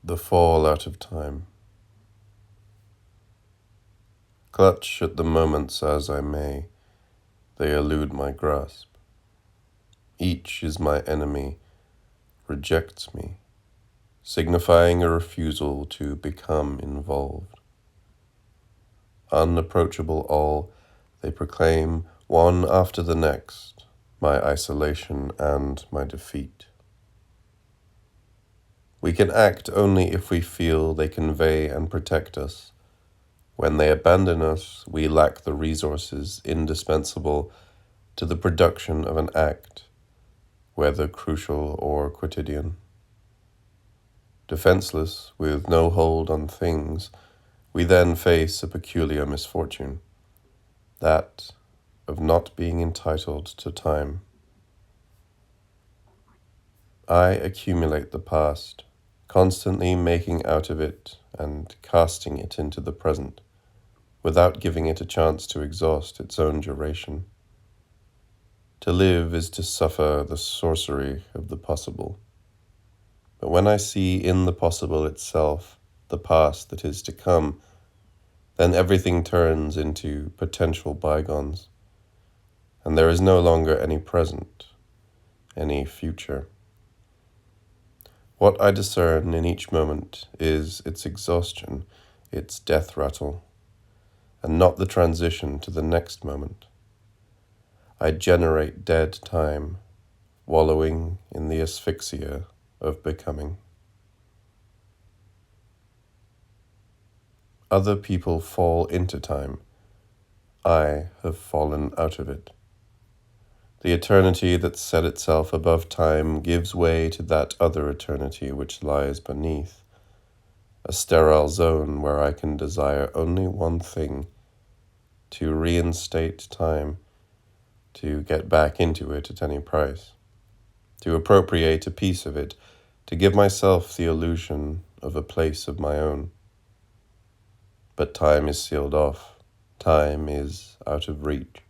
The fall out of time. Clutch at the moments as I may, they elude my grasp. Each is my enemy, rejects me, signifying a refusal to become involved. Unapproachable all, they proclaim, one after the next, my isolation and my defeat. We can act only if we feel they convey and protect us. When they abandon us, we lack the resources indispensable to the production of an act, whether crucial or quotidian. Defenseless, with no hold on things, we then face a peculiar misfortune, that of not being entitled to time. I accumulate the past, constantly making out of it and casting it into the present, without giving it a chance to exhaust its own duration. To live is to suffer the sorcery of the possible. But when I see in the possible itself the past that is to come, then everything turns into potential bygones, and there is no longer any present, any future. What I discern in each moment is its exhaustion, its death rattle, and not the transition to the next moment. I generate dead time, wallowing in the asphyxia of becoming. Other people fall into time. I have fallen out of it. The eternity that set itself above time gives way to that other eternity which lies beneath, a sterile zone where I can desire only one thing: to reinstate time, to get back into it at any price, to appropriate a piece of it, to give myself the illusion of a place of my own. But time is sealed off, time is out of reach,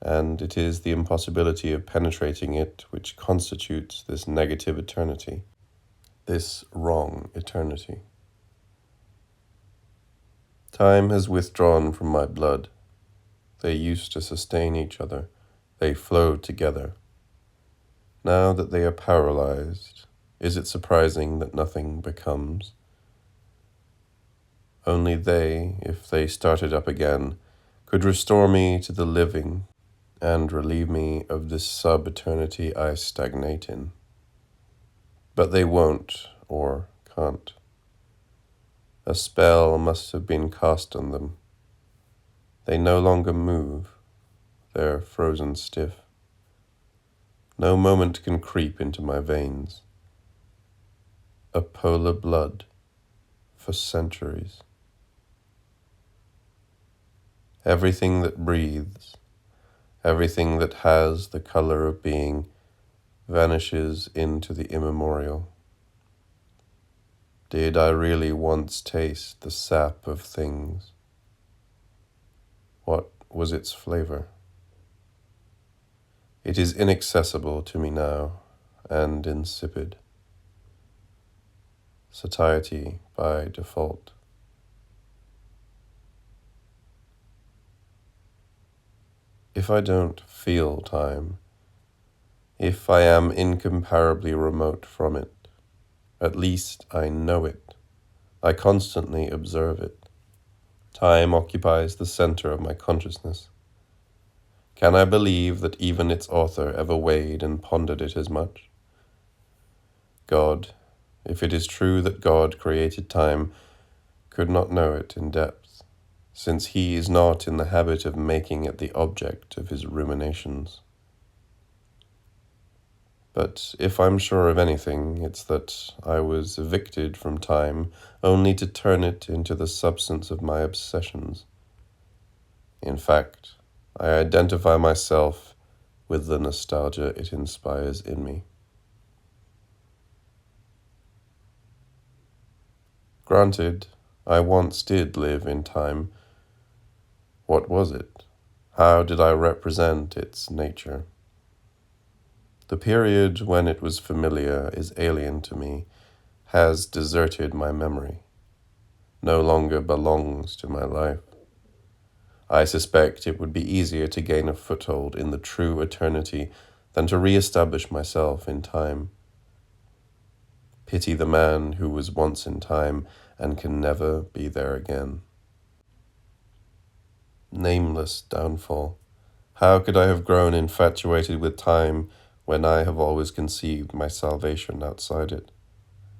and it is the impossibility of penetrating it which constitutes this negative eternity, this wrong eternity. Time has withdrawn from my blood. They used to sustain each other. They flowed together. Now that they are paralyzed, is it surprising that nothing becomes? Only they, if they started up again, could restore me to the living and relieve me of this sub-eternity I stagnate in. But they won't or can't. A spell must have been cast on them. They no longer move. They're frozen stiff. No moment can creep into my veins. A polar blood for centuries. Everything that breathes, everything that has the color of being, vanishes into the immemorial. Did I really once taste the sap of things? What was its flavor? It is inaccessible to me now, and insipid. Satiety by default. If I don't feel time, if I am incomparably remote from it, at least I know it. I constantly observe it. Time occupies the center of my consciousness. Can I believe that even its author ever weighed and pondered it as much? God, if it is true that God created time, could not know it in depth, since he is not in the habit of making it the object of his ruminations. But if I'm sure of anything, it's that I was evicted from time only to turn it into the substance of my obsessions. In fact, I identify myself with the nostalgia it inspires in me. Granted, I once did live in time. What was it? How did I represent its nature? The period when it was familiar is alien to me. has deserted my memory, no longer belongs to my life. I suspect it would be easier to gain a foothold in the true eternity than to re-establish myself in time. Pity the man who was once in time and can never be there again. Nameless downfall. How could I have grown infatuated with time when I have always conceived my salvation outside it,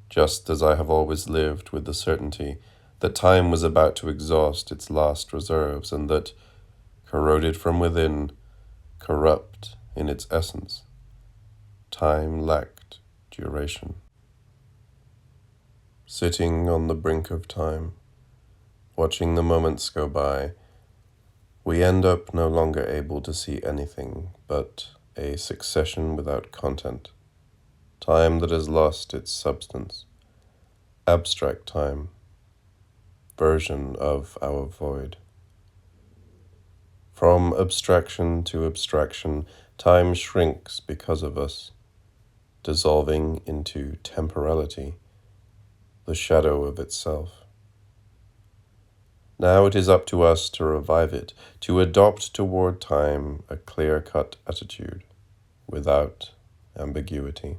just as I have always lived with the certainty that time was about to exhaust its last reserves and that, corroded from within, corrupt in its essence, time lacked duration. Sitting on the brink of time, watching the moments go by, we end up no longer able to see anything but a succession without content, time that has lost its substance, abstract time, version of our void. From abstraction to abstraction, time shrinks because of us, dissolving into temporality, the shadow of itself. Now it is up to us to revive it, to adopt toward time a clear-cut attitude, without ambiguity.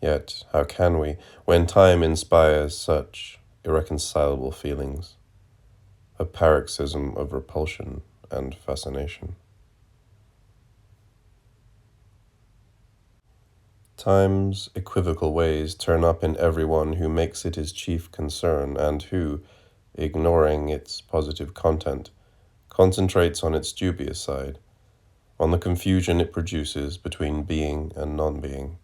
Yet, how can we, when time inspires such irreconcilable feelings, a paroxysm of repulsion and fascination? Time's equivocal ways turn up in everyone who makes it his chief concern and who, ignoring its positive content, concentrates on its dubious side, on the confusion it produces between being and non-being,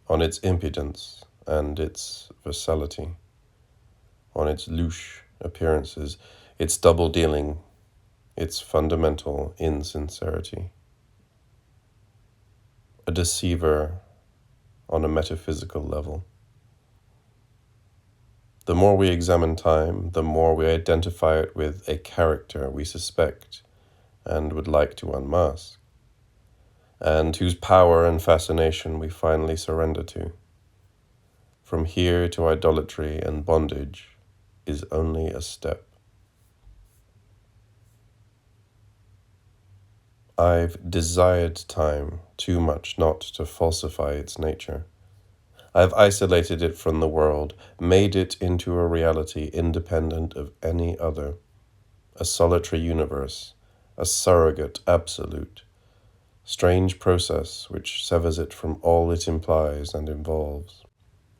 on its impudence and its versatility, on its louche appearances, its double-dealing, its fundamental insincerity. A deceiver on a metaphysical level. The more we examine time, the more we identify it with a character we suspect and would like to unmask, and whose power and fascination we finally surrender to. From here to idolatry and bondage is only a step. I've desired time too much not to falsify its nature. I've isolated it from the world, made it into a reality independent of any other, a solitary universe, a surrogate absolute, strange process which severs it from all it implies and involves.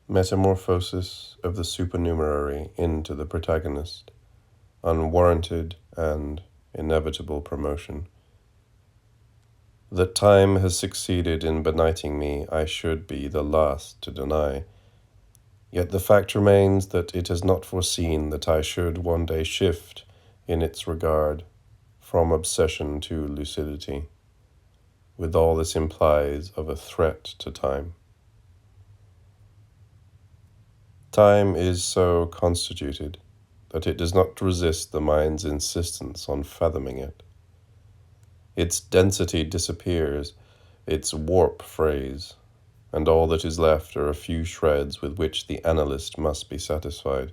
Metamorphosis of the supernumerary into the protagonist, unwarranted and inevitable promotion. That time has succeeded in benighting me, I should be the last to deny. Yet the fact remains that it has not foreseen that I should one day shift in its regard from obsession to lucidity, with all this implies of a threat to time. Time is so constituted that it does not resist the mind's insistence on fathoming it. Its density disappears, its warp frays, and all that is left are a few shreds with which the analyst must be satisfied.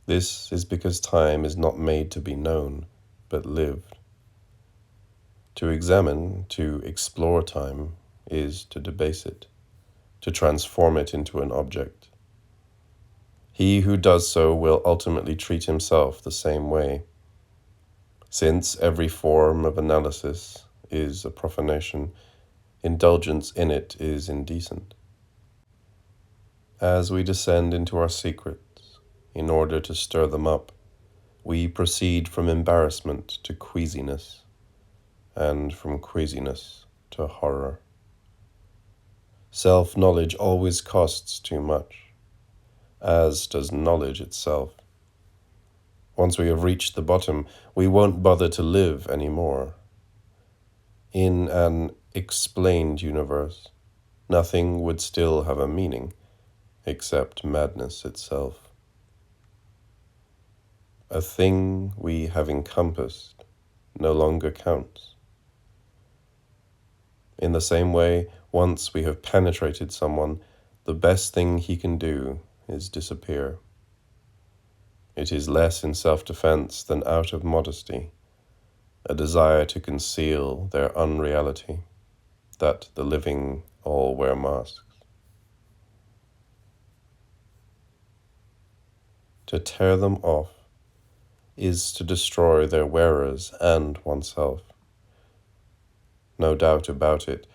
This is because time is not made to be known, but lived. To examine, to explore time, is to debase it, to transform it into an object. He who does so will ultimately treat himself the same way, since every form of analysis is a profanation, indulgence in it is indecent. As we descend into our secrets, in order to stir them up, we proceed from embarrassment to queasiness, and from queasiness to horror. Self-knowledge always costs too much, as does knowledge itself. Once we have reached the bottom, we won't bother to live anymore. In an explained universe, nothing would still have a meaning, except madness itself. A thing we have encompassed no longer counts. In the same way, once we have penetrated someone, the best thing he can do is disappear. It is less in self-defense than out of modesty, a desire to conceal their unreality, that the living all wear masks. To tear them off is to destroy their wearers and oneself. No doubt about it,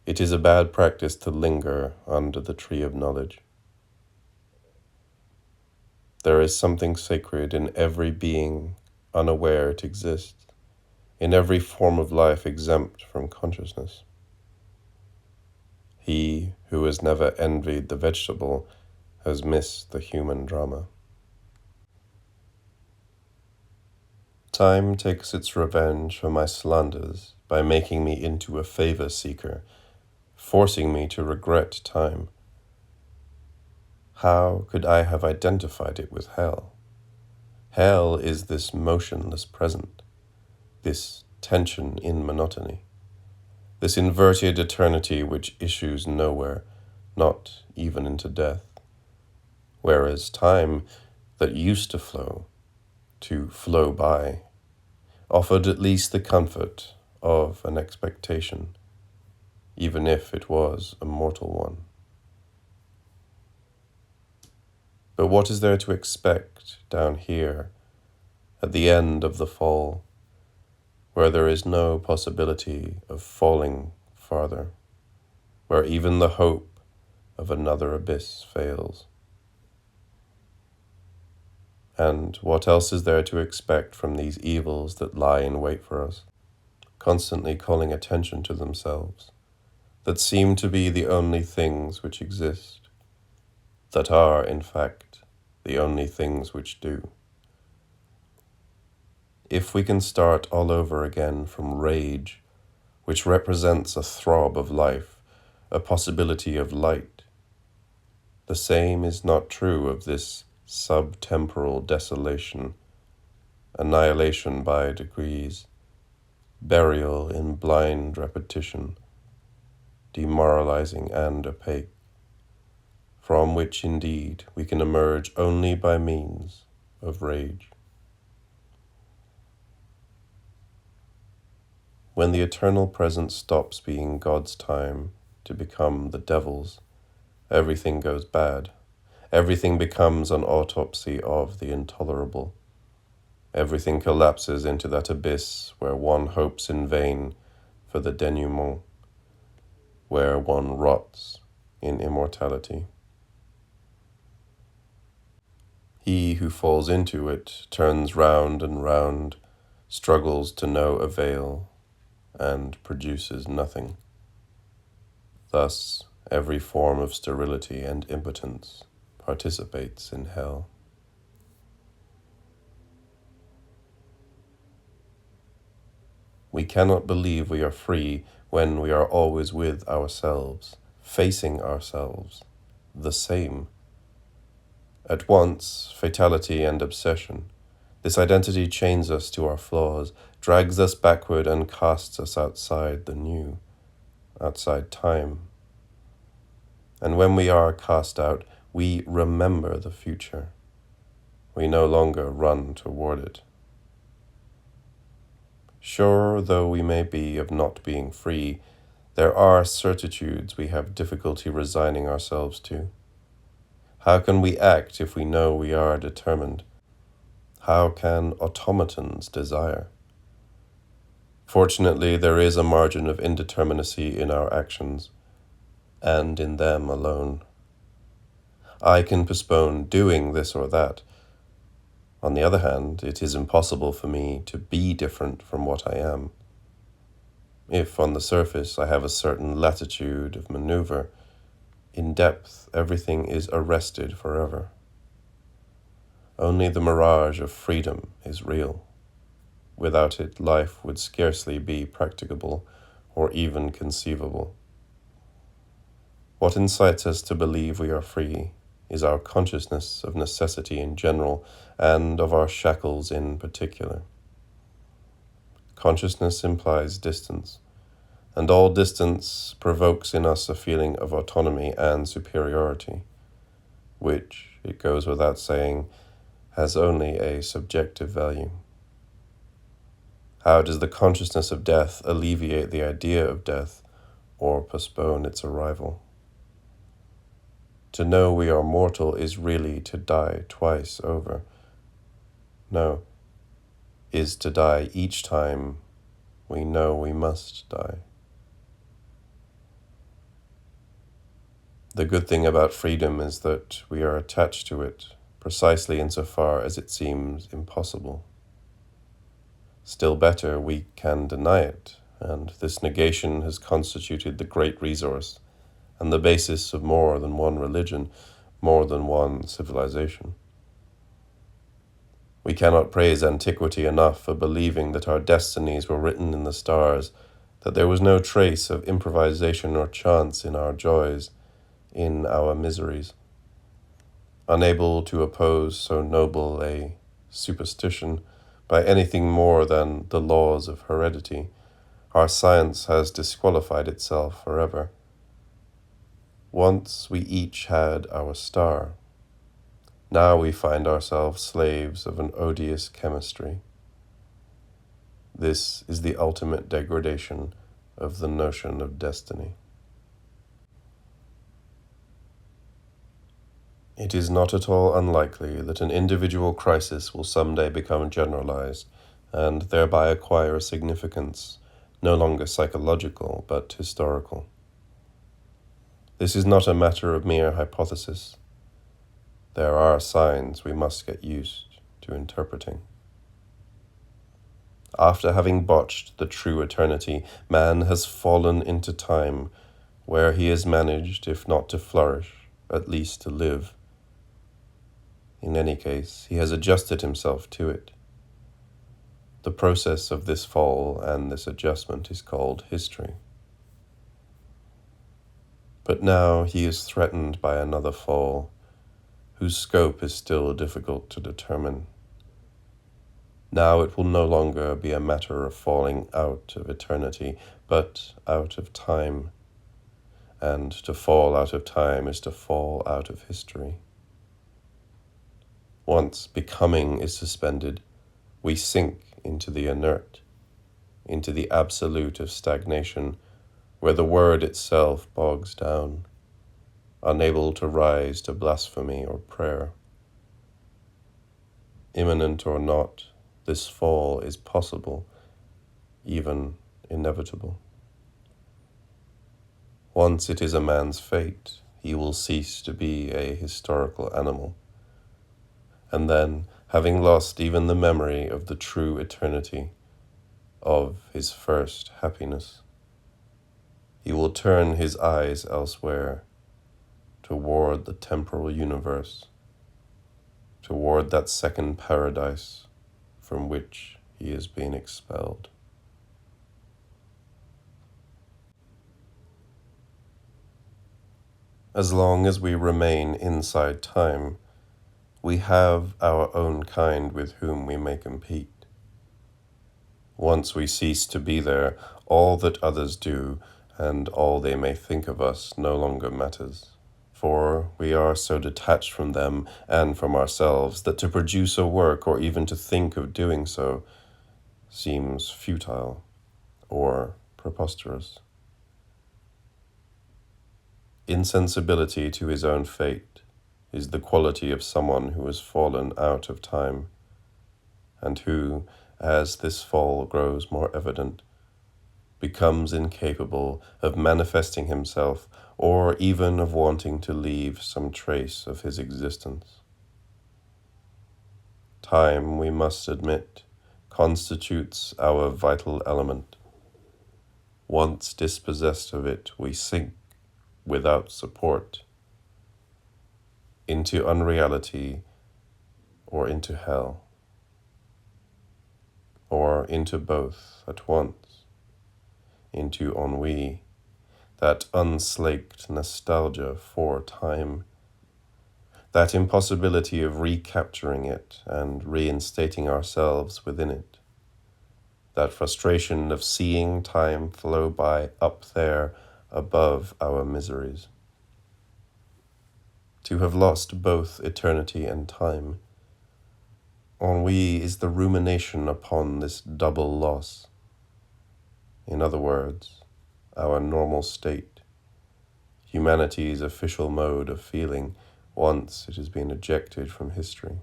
it is a bad practice to linger under the tree of knowledge. There is something sacred in every being unaware it exists, in every form of life exempt from consciousness. He who has never envied the vegetable has missed the human drama. Time takes its revenge for my slanders by making me into a favor seeker, forcing me to regret time. How could I have identified it with hell? Hell is this motionless present, this tension in monotony, this inverted eternity which issues nowhere, not even into death, whereas time that used to flow by, offered at least the comfort of an expectation, even if it was a mortal one. But what is there to expect down here, at the end of the fall, where there is no possibility of falling farther, where even the hope of another abyss fails? And what else is there to expect from these evils that lie in wait for us, constantly calling attention to themselves, that seem to be the only things which exist, that are, in fact, the only things which do? If we can start all over again from rage, which represents a throb of life, a possibility of light, the same is not true of this subtemporal desolation, annihilation by degrees, burial in blind repetition, demoralizing and opaque, from which indeed we can emerge only by means of rage. When the eternal present stops being God's time to become the devil's, everything goes bad. Everything becomes an autopsy of the intolerable. Everything collapses into that abyss where one hopes in vain for the denouement, where one rots in immortality. He who falls into it turns round and round, struggles to no avail, and produces nothing. Thus, every form of sterility and impotence participates in hell. We cannot believe we are free when we are always with ourselves, facing ourselves, the same. At once, fatality and obsession. This identity chains us to our flaws, drags us backward and casts us outside the new, outside time. And when we are cast out, we remember the future. We no longer run toward it. Sure though we may be of not being free, there are certitudes we have difficulty resigning ourselves to. How can we act if we know we are determined? How can automatons desire? Fortunately, there is a margin of indeterminacy in our actions, and in them alone. I can postpone doing this or that. On the other hand, it is impossible for me to be different from what I am. If on the surface I have a certain latitude of maneuver, in depth everything is arrested forever. Only the mirage of freedom is real. Without it, life would scarcely be practicable or even conceivable. What incites us to believe we are free is our consciousness of necessity in general and of our shackles in particular. Consciousness implies distance, and all distance provokes in us a feeling of autonomy and superiority, which, it goes without saying, has only a subjective value. How does the consciousness of death alleviate the idea of death or postpone its arrival? To know we are mortal is really to die twice over. No, is to die each time we know we must die. The good thing about freedom is that we are attached to it precisely insofar as it seems impossible. Still better, we can deny it, and this negation has constituted the great resource and the basis of more than one religion, more than one civilization. We cannot praise antiquity enough for believing that our destinies were written in the stars, that there was no trace of improvisation or chance in our joys, in our miseries. Unable to oppose so noble a superstition by anything more than the laws of heredity, our science has disqualified itself forever. Once we each had our star. Now we find ourselves slaves of an odious chemistry. This is the ultimate degradation of the notion of destiny. It is not at all unlikely that an individual crisis will someday become generalized and thereby acquire a significance no longer psychological but historical. This is not a matter of mere hypothesis. There are signs we must get used to interpreting. After having botched the true eternity, man has fallen into time, where he has managed, if not to flourish, at least to live. In any case, he has adjusted himself to it. The process of this fall and this adjustment is called history. But now he is threatened by another fall, whose scope is still difficult to determine. Now it will no longer be a matter of falling out of eternity, but out of time. And to fall out of time is to fall out of history. Once becoming is suspended, we sink into the inert, into the absolute of stagnation, where the word itself bogs down, unable to rise to blasphemy or prayer. Imminent or not, this fall is possible, even inevitable. Once it is a man's fate, he will cease to be a historical animal. And then, having lost even the memory of the true eternity, of his first happiness, he will turn his eyes elsewhere, toward the temporal universe, toward that second paradise from which he has been expelled. As long as we remain inside time, we have our own kind with whom we may compete. Once we cease to be there, all that others do and all they may think of us no longer matters, for we are so detached from them and from ourselves that to produce a work or even to think of doing so seems futile or preposterous. Insensibility to his own fate is the quality of someone who has fallen out of time, and who, as this fall grows more evident, becomes incapable of manifesting himself or even of wanting to leave some trace of his existence. Time, we must admit, constitutes our vital element. Once dispossessed of it, we sink without support into unreality or into hell, or into both at once, into ennui, that unslaked nostalgia for time, that impossibility of recapturing it and reinstating ourselves within it, that frustration of seeing time flow by up there above our miseries. To have lost both eternity and time. Ennui is the rumination upon this double loss. In other words, our normal state, humanity's official mode of feeling once it has been ejected from history.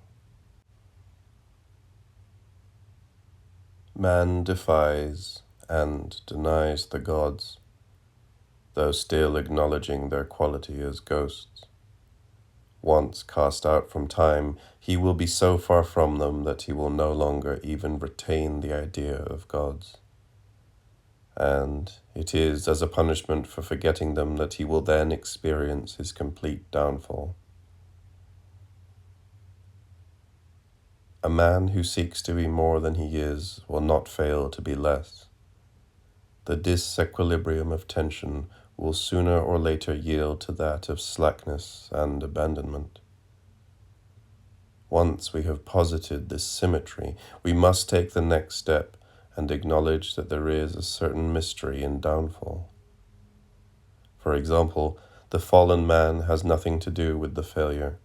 Man defies and denies the gods, though still acknowledging their quality as ghosts. Once cast out from time, he will be so far from them that he will no longer even retain the idea of gods. And it is as a punishment for forgetting them that he will then experience his complete downfall. A man who seeks to be more than he is will not fail to be less. The disequilibrium of tension will sooner or later yield to that of slackness and abandonment. Once we have posited this symmetry, we must take the next step and acknowledge that there is a certain mystery in downfall. For example, the fallen man has nothing to do with the failure.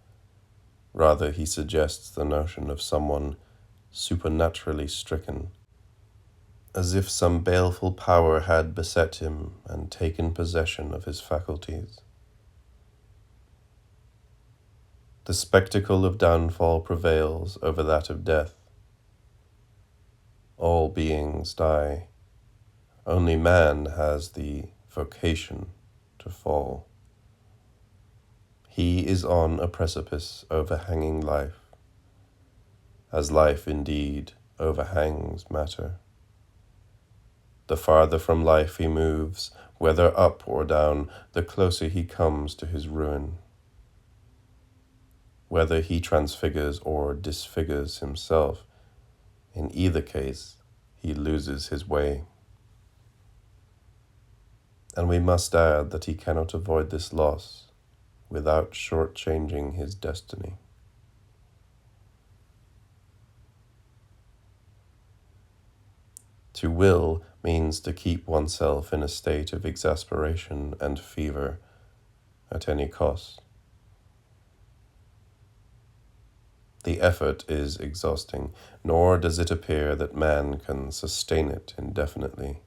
Rather, he suggests the notion of someone supernaturally stricken, as if some baleful power had beset him and taken possession of his faculties. The spectacle of downfall prevails over that of death. All beings die. Only man has the vocation to fall. He is on a precipice overhanging life, as life indeed overhangs matter. The farther from life he moves, whether up or down, the closer he comes to his ruin. Whether he transfigures or disfigures himself, in either case, he loses his way. And we must add that he cannot avoid this loss without shortchanging his destiny. To will means to keep oneself in a state of exasperation and fever at any cost. The effort is exhausting, nor does it appear that man can sustain it indefinitely.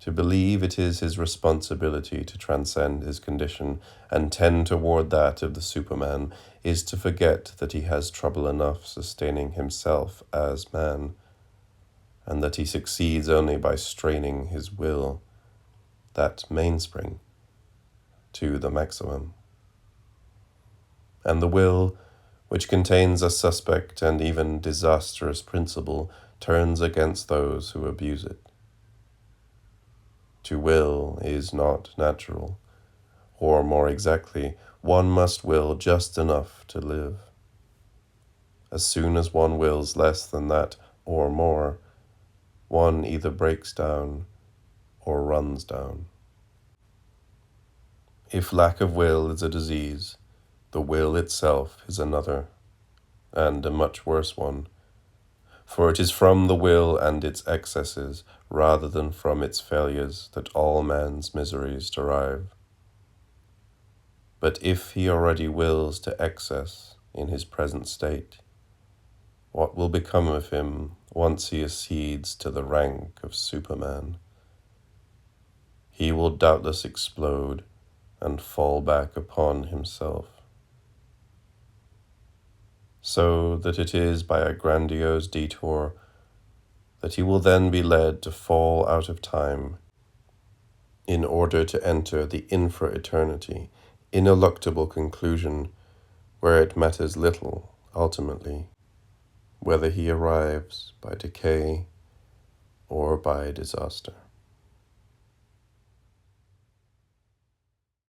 To believe it is his responsibility to transcend his condition and tend toward that of the Superman is to forget that he has trouble enough sustaining himself as man, and that he succeeds only by straining his will, that mainspring, to the maximum. And the will, which contains a suspect and even disastrous principle, turns against those who abuse it. To will is not natural, or more exactly, one must will just enough to live. As soon as one wills less than that, or more, one either breaks down or runs down. If lack of will is a disease, the will itself is another, and a much worse one, for it is from the will and its excesses, rather than from its failures, that all man's miseries derive. But if he already wills to excess in his present state, what will become of him once he accedes to the rank of Superman? He will doubtless explode and fall back upon himself. So that it is by a grandiose detour that he will then be led to fall out of time in order to enter the infra-eternity, ineluctable conclusion where it matters little, ultimately, whether he arrives by decay or by disaster.